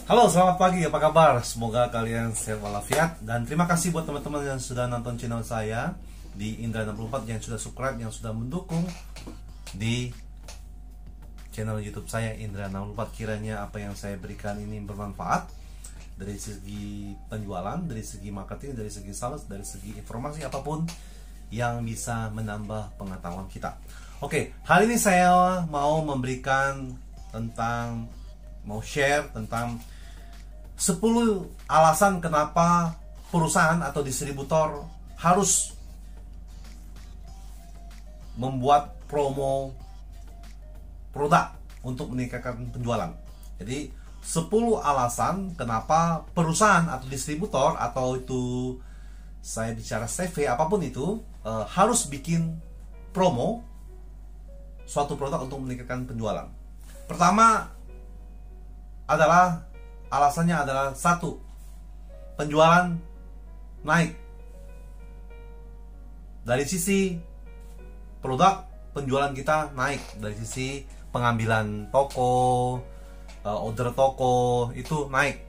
Halo, selamat pagi, apa kabar? Semoga kalian sehat walafiat. Dan terima kasih buat teman-teman yang sudah nonton channel saya di Indra 64, yang sudah subscribe, yang sudah mendukung di channel YouTube saya Indra 64. Kiranya apa yang saya berikan ini bermanfaat dari segi penjualan, dari segi marketing, dari segi sales, dari segi informasi apapun yang bisa menambah pengetahuan kita. Oke, hari ini saya mau share tentang 10 alasan kenapa perusahaan atau distributor harus membuat promo produk untuk meningkatkan penjualan. Jadi 10 alasan kenapa perusahaan atau distributor, atau itu saya bicara CV apapun itu, harus bikin promo suatu produk untuk meningkatkan penjualan. Pertama adalah alasannya adalah 1, penjualan naik. Dari sisi produk, penjualan kita naik. Dari sisi pengambilan toko, order toko itu naik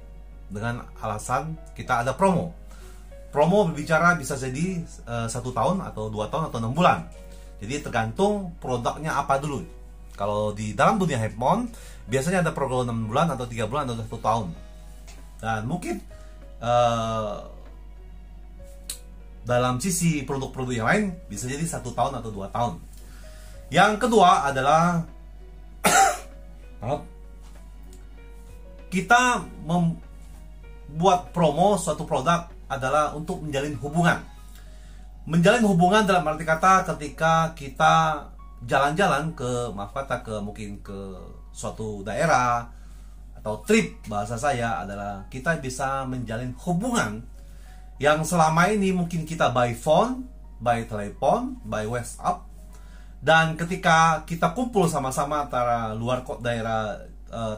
dengan alasan kita ada promo. Promo berbicara bisa jadi 1 tahun atau 2 tahun atau 6 bulan. Jadi tergantung produknya apa dulu. Kalau di dalam dunia handphone biasanya ada program 6 bulan atau 3 bulan atau 1 tahun. Dan mungkin dalam sisi produk-produk yang lain bisa jadi 1 tahun atau 2 tahun. Yang kedua adalah kita membuat promo suatu produk adalah untuk menjalin hubungan. Menjalin hubungan dalam arti kata ketika kita jalan-jalan ke mungkin ke suatu daerah atau trip, bahasa saya adalah kita bisa menjalin hubungan yang selama ini mungkin kita by phone, by telepon, by WhatsApp, dan ketika kita kumpul sama-sama antara luar kota daerah,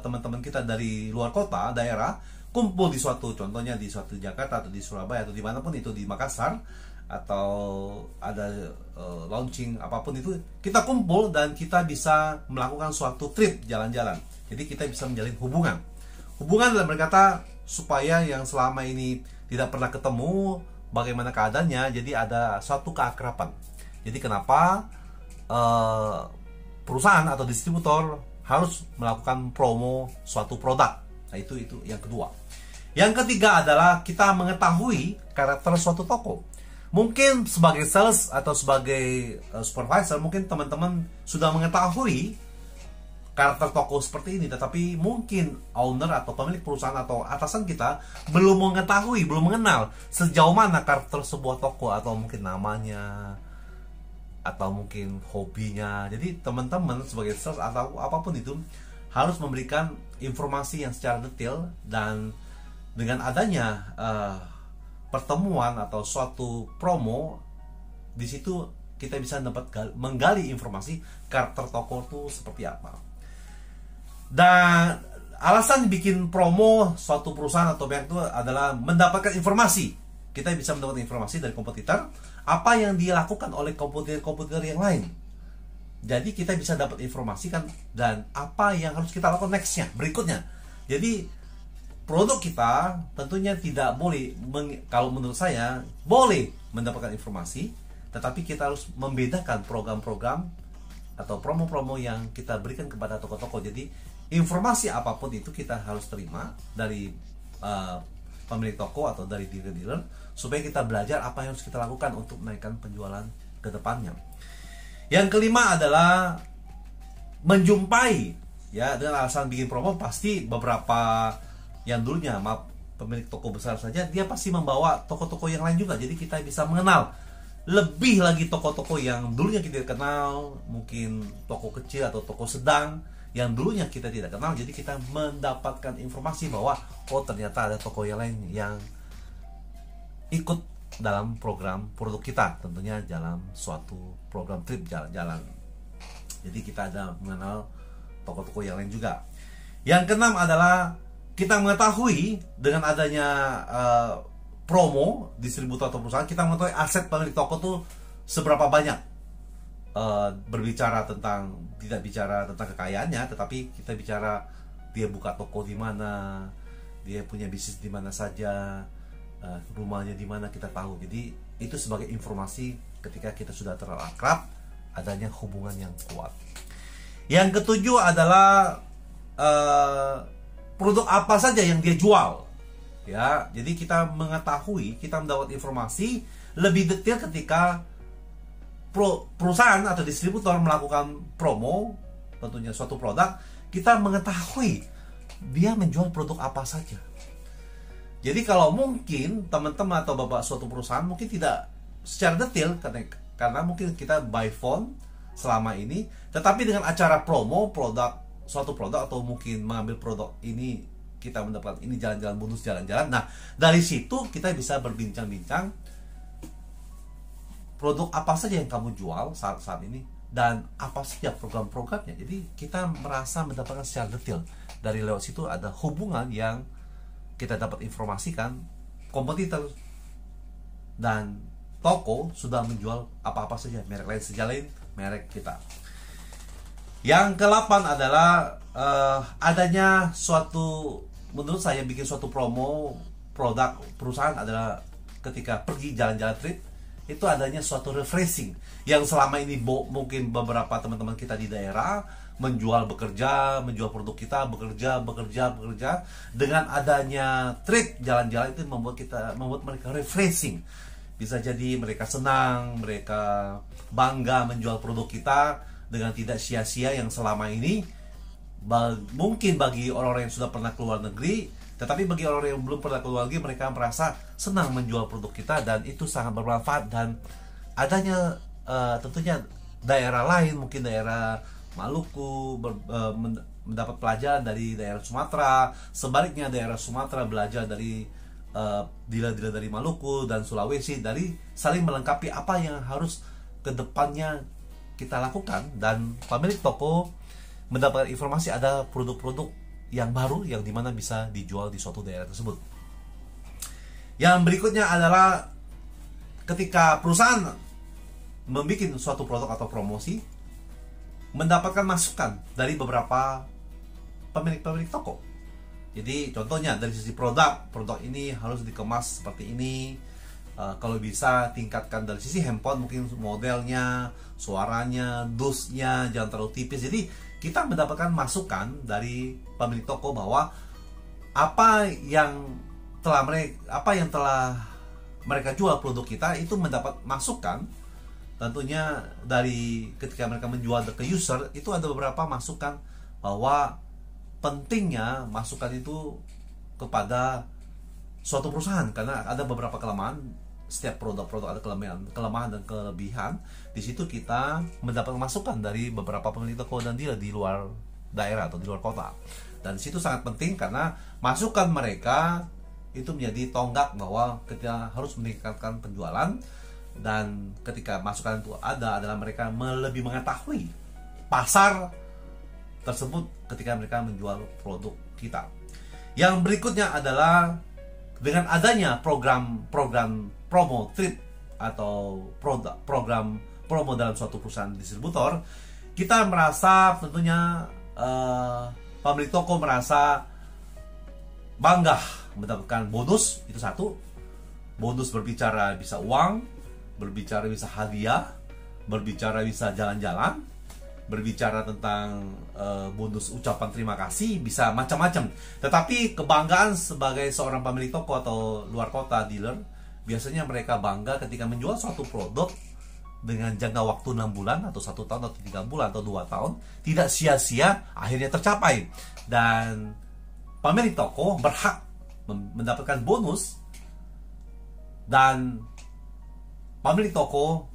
teman-teman kita dari luar kota daerah kumpul di suatu, contohnya di suatu Jakarta atau di Surabaya atau dimanapun itu, di Makassar, atau ada launching apapun itu, kita kumpul dan kita bisa melakukan suatu trip jalan-jalan. Jadi kita bisa menjalin hubungan dalam berkata supaya yang selama ini tidak pernah ketemu bagaimana keadaannya, jadi ada suatu keakraban. Jadi kenapa perusahaan atau distributor harus melakukan promo suatu produk. Nah, itu yang kedua. Yang ketiga adalah kita mengetahui karakter suatu toko. Mungkin sebagai sales atau sebagai supervisor, mungkin teman-teman sudah mengetahui karakter toko seperti ini, tetapi mungkin owner atau pemilik perusahaan atau atasan kita belum mengetahui, belum mengenal sejauh mana karakter sebuah toko, atau mungkin namanya, atau mungkin hobinya. Jadi teman-teman sebagai sales atau apapun itu harus memberikan informasi yang secara detail, dan dengan adanya pertemuan atau suatu promo, di situ kita bisa dapat menggali informasi karakter toko itu seperti apa. Dan alasan bikin promo suatu perusahaan atau pihak itu adalah mendapatkan informasi. Kita bisa mendapatkan informasi dari kompetitor, apa yang dilakukan oleh kompetitor yang lain. Jadi kita bisa dapat informasi kan, dan apa yang harus kita lakukan nextnya, berikutnya. Jadi produk kita tentunya tidak boleh, kalau menurut saya boleh mendapatkan informasi, tetapi kita harus membedakan program-program atau promo-promo yang kita berikan kepada toko-toko. Jadi informasi apapun itu kita harus terima dari pemilik toko atau dari dealer-dealer, supaya kita belajar apa yang harus kita lakukan untuk menaikkan penjualan ke depannya. Yang kelima adalah menjumpai, ya, dengan alasan bikin promo pasti beberapa yang dulunya pemilik toko besar saja, dia pasti membawa toko-toko yang lain juga. Jadi kita bisa mengenal lebih lagi toko-toko yang dulunya kita kenal, mungkin toko kecil atau toko sedang yang dulunya kita tidak kenal. Jadi kita mendapatkan informasi bahwa oh ternyata ada toko yang lain yang ikut dalam program produk kita, tentunya dalam suatu program trip jalan-jalan. Jadi kita ada mengenal toko-toko yang lain juga. Yang keenam adalah kita mengetahui dengan adanya promo distributor atau perusahaan, kita mengetahui aset pemilik toko tuh seberapa banyak. Berbicara tentang, tidak bicara tentang kekayaannya, tetapi kita bicara dia buka toko di mana, dia punya bisnis di mana saja, rumahnya di mana kita tahu. Jadi itu sebagai informasi ketika kita sudah terlalu akrab, adanya hubungan yang kuat. Yang ketujuh adalah produk apa saja yang dia jual. Ya, jadi kita mengetahui, kita mendapat informasi lebih detail ketika perusahaan atau distributor melakukan promo, tentunya suatu produk, kita mengetahui dia menjual produk apa saja. Jadi kalau mungkin teman-teman atau bapak suatu perusahaan mungkin tidak secara detail, karena mungkin kita by phone selama ini, tetapi dengan acara promo suatu produk atau mungkin mengambil produk ini, kita mendapatkan ini jalan-jalan bonus jalan-jalan. Nah, dari situ kita bisa berbincang-bincang produk apa saja yang kamu jual saat ini dan apa saja program-programnya. Jadi kita merasa mendapatkan secara detail. Dari lewat situ ada hubungan yang kita dapat informasikan kompetitor dan toko sudah menjual apa-apa saja, merek lain sejalin merek kita. Yang ke-8 adalah adanya suatu, menurut saya bikin suatu promo produk perusahaan adalah ketika pergi jalan-jalan trip, itu adanya suatu refreshing yang selama ini mungkin beberapa teman-teman kita di daerah menjual menjual produk kita, bekerja. Dengan adanya trip jalan-jalan itu membuat mereka refreshing. Bisa jadi mereka senang, mereka bangga menjual produk kita dengan tidak sia-sia yang selama ini mungkin bagi orang-orang yang sudah pernah keluar negeri, tetapi bagi orang yang belum pernah keluar negeri, mereka merasa senang menjual produk kita dan itu sangat bermanfaat. Dan adanya tentunya daerah lain, mungkin daerah Maluku mendapat pelajaran dari daerah Sumatera, sebaliknya daerah Sumatera belajar dari dealer-dealer dari Maluku dan Sulawesi, dari saling melengkapi apa yang harus kedepannya kita lakukan, dan pemilik toko mendapatkan informasi ada produk-produk yang baru yang dimana bisa dijual di suatu daerah tersebut. Yang berikutnya adalah ketika perusahaan membuat suatu produk atau promosi, mendapatkan masukan dari beberapa pemilik toko. Jadi contohnya dari sisi produk ini harus dikemas seperti ini. Kalau bisa tingkatkan dari sisi handphone, mungkin modelnya, suaranya, dusnya jangan terlalu tipis. Jadi kita mendapatkan masukan dari pemilik toko bahwa apa yang telah mereka jual produk kita itu mendapat masukan. Tentunya dari ketika mereka menjual ke user itu ada beberapa masukan bahwa pentingnya masukan itu kepada suatu perusahaan, karena ada beberapa kelemahan. Setiap produk-produk ada kelemahan dan kelebihan. Di situ kita mendapat masukan dari beberapa pemilik toko dan dealer di luar daerah atau di luar kota. Dan di situ sangat penting karena masukan mereka itu menjadi tonggak bahwa kita harus meningkatkan penjualan. Dan ketika masukan itu ada adalah mereka lebih mengetahui pasar tersebut ketika mereka menjual produk kita. Yang berikutnya adalah dengan adanya program promo trip atau program promo dalam suatu perusahaan distributor, kita merasa tentunya pemilik toko merasa bangga mendapatkan bonus. Itu satu, bonus berbicara bisa uang, berbicara bisa hadiah, berbicara bisa jalan-jalan, berbicara tentang bonus ucapan terima kasih, bisa macam-macam. Tetapi kebanggaan sebagai seorang pemilik toko atau luar kota dealer, biasanya mereka bangga ketika menjual suatu produk dengan jangka waktu 6 bulan atau 1 tahun atau 3 bulan atau 2 tahun, tidak sia-sia akhirnya tercapai. Dan pemilik toko berhak mendapatkan bonus, dan pemilik toko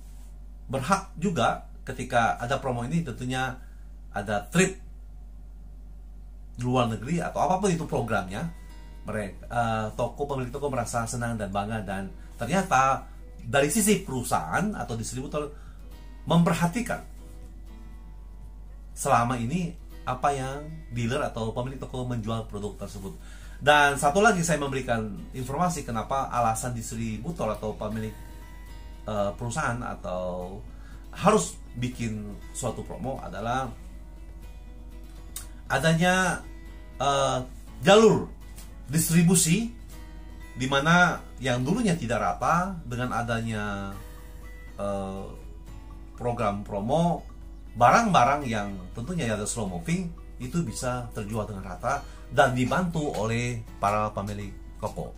berhak juga ketika ada promo ini tentunya ada trip luar negeri atau apapun itu programnya, pemilik toko merasa senang dan bangga. Dan ternyata dari sisi perusahaan atau distributor memperhatikan selama ini apa yang dealer atau pemilik toko menjual produk tersebut. Dan satu lagi saya memberikan informasi kenapa alasan distributor atau pemilik perusahaan atau harus bikin suatu promo adalah adanya jalur distribusi, di mana yang dulunya tidak rata dengan adanya program promo, barang-barang yang tentunya ada slow moving itu bisa terjual dengan rata dan dibantu oleh para pemilik toko.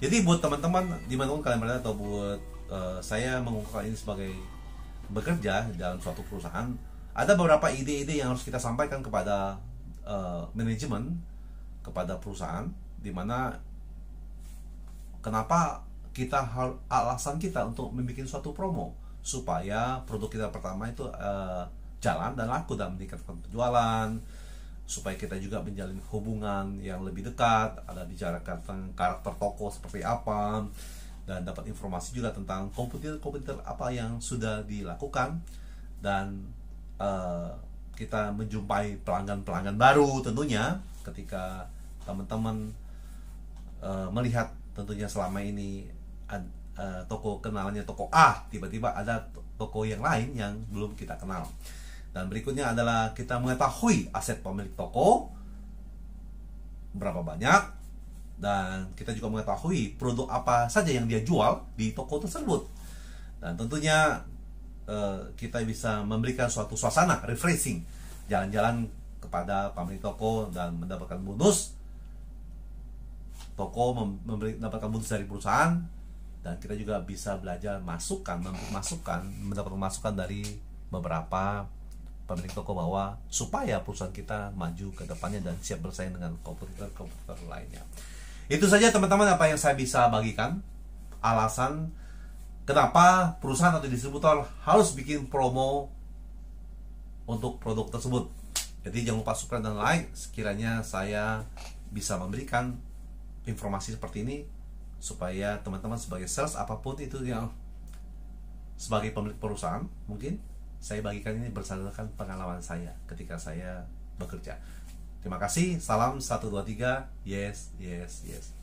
Jadi buat teman-teman dimanapun kalian berada, atau buat saya mengungkapkan ini sebagai bekerja dalam suatu perusahaan, ada beberapa ide-ide yang harus kita sampaikan kepada manajemen, kepada perusahaan, dimana kenapa kita alasan kita untuk membuat suatu promo supaya produk kita pertama itu jalan dan laku dan meningkatkan penjualan, supaya kita juga menjalin hubungan yang lebih dekat, ada bicarakan tentang karakter toko seperti apa, dan dapat informasi juga tentang kompetitor apa yang sudah dilakukan, dan kita menjumpai pelanggan-pelanggan baru tentunya ketika teman-teman melihat tentunya selama ini toko kenalannya toko A, tiba-tiba ada toko yang lain yang belum kita kenal. Dan berikutnya adalah kita mengetahui aset pemilik toko berapa banyak, dan kita juga mengetahui produk apa saja yang dia jual di toko tersebut. Dan tentunya kita bisa memberikan suatu suasana refreshing, jalan-jalan kepada pemilik toko dan mendapatkan bonus. Toko mendapatkan bonus dari perusahaan, dan kita juga bisa belajar mendapatkan masukan dari beberapa pemilik toko bahwa supaya perusahaan kita maju ke depannya dan siap bersaing dengan kompetitor lainnya. Itu saja teman-teman apa yang saya bisa bagikan, alasan kenapa perusahaan atau distributor harus bikin promo untuk produk tersebut. Jadi jangan lupa subscribe dan like, sekiranya saya bisa memberikan informasi seperti ini supaya teman-teman sebagai sales apapun itu yang sebagai pemilik perusahaan, mungkin saya bagikan ini berdasarkan pengalaman saya ketika saya bekerja. Terima kasih, salam 123, yes, yes, yes.